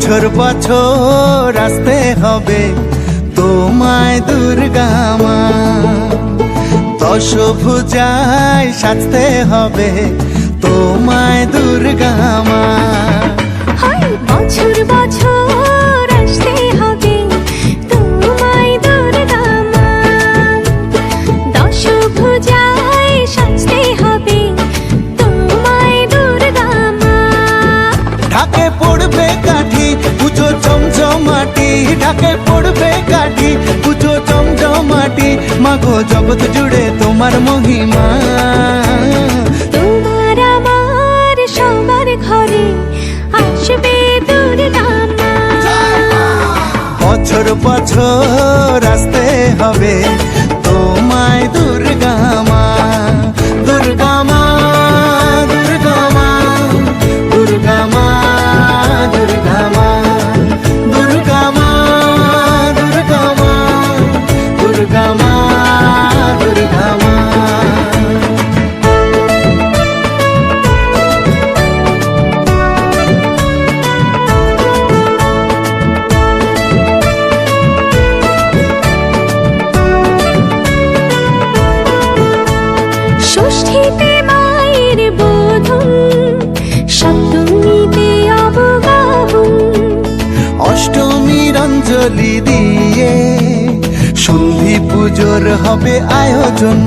বছর বছর আসতে হবে তোমায় দুর্গা মা, দশভুজায় সাজতে হবে তোমায় দুর্গা মা। বছর বছর আসতে হবে তোমায় দুর্গা মা, দশভুজায় সাজতে হবে তোমায় দুর্গা মা। ঢাকে পড়বে কাঠি পুজো চমচমাটি, ঢাকে পড়বে কাঠি পুজো চমচমাটি, মাগো জগৎ জুড়ে তোমার মহিমা। তোমার আমার সবার ঘরে আসবে দুর্গা মা। বছর বছর আসতে হবে তোমায় দুর্গা মা, দুর্গা মা, দুর্গা মা, দুর্গা মা, দুর্গা মা, দুর্গা মা, দুর্গা মা, দুর্গা মা, দুর্গা মা। ষষ্ঠীতে মায়ের বোধন, সপ্তমীতে অবগাহন, অষ্টমীর অঞ্জলি দিয়ে সন্ধি পুজোর হবে আয়োজন।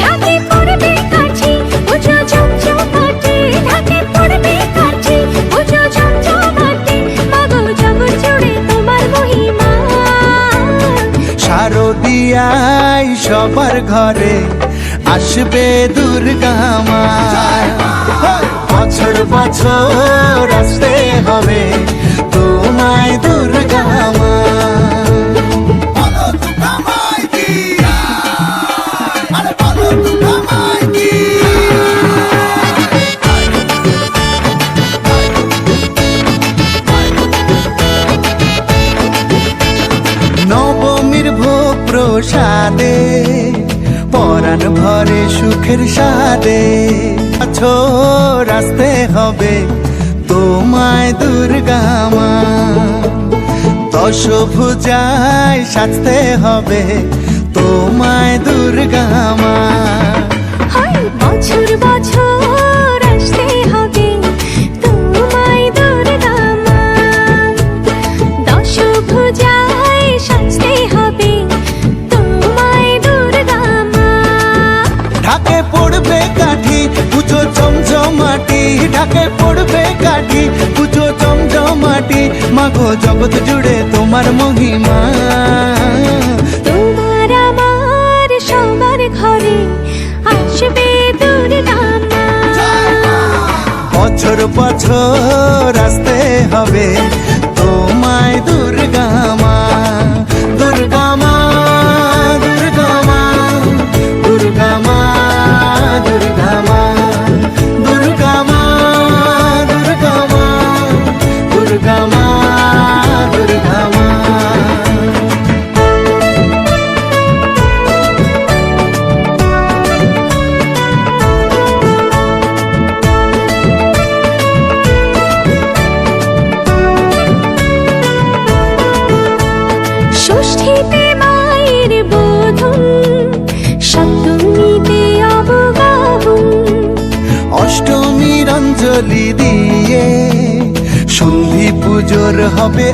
ঢাকে পড়বে কাঠি পুজো চমচমাটি, ঢাকে পড়বে কাঠি পুজো চমচমাটি, মাগো জগৎ জুড়ে তোমার মহিমা। শারদিয়ায় সবার ঘরে আসবে দুর্গা মা, বছর বছর আসতে হবে তোমায় দুর্গা মা। নবমীর ভোগ প্রসাদে পরাণ ভরে সুখের সাদে, বছর আসতে হবে তোমায় দুর্গা মা, দশভুজায় সাজতে হবে তোমায় দুর্গা মা। বছর বছর আসতে হবে তোমায় দুর্গা মা, দশভুজায় সাজতে হবে তোমায় দুর্গা মা। ঢাকে পড়বে কাঠি পুজো চমচমাটি, ঢাকে পড়বে কাঠি পুজো চমচমাটি, মাগো জগৎ জুড়ে তোমার মহিমা। তোমার আমার সবার ঘরে আসবে দুর্গা মা। বছর বছর আসতে হবে তোমায় দুর্গা মা, দুর্গা মা, দুর্গা মা, দুর্গা মা, দুর্গা মা, দুর্গা মা, দুর্গা মা, দুর্গা মা, দুর্গা মা। ষষ্ঠীতে মায়ের বোধন, সপ্তমীতে অবগাহন, অষ্টমীর অঞ্জলি দিয়ে সন্ধি পুজোর হবে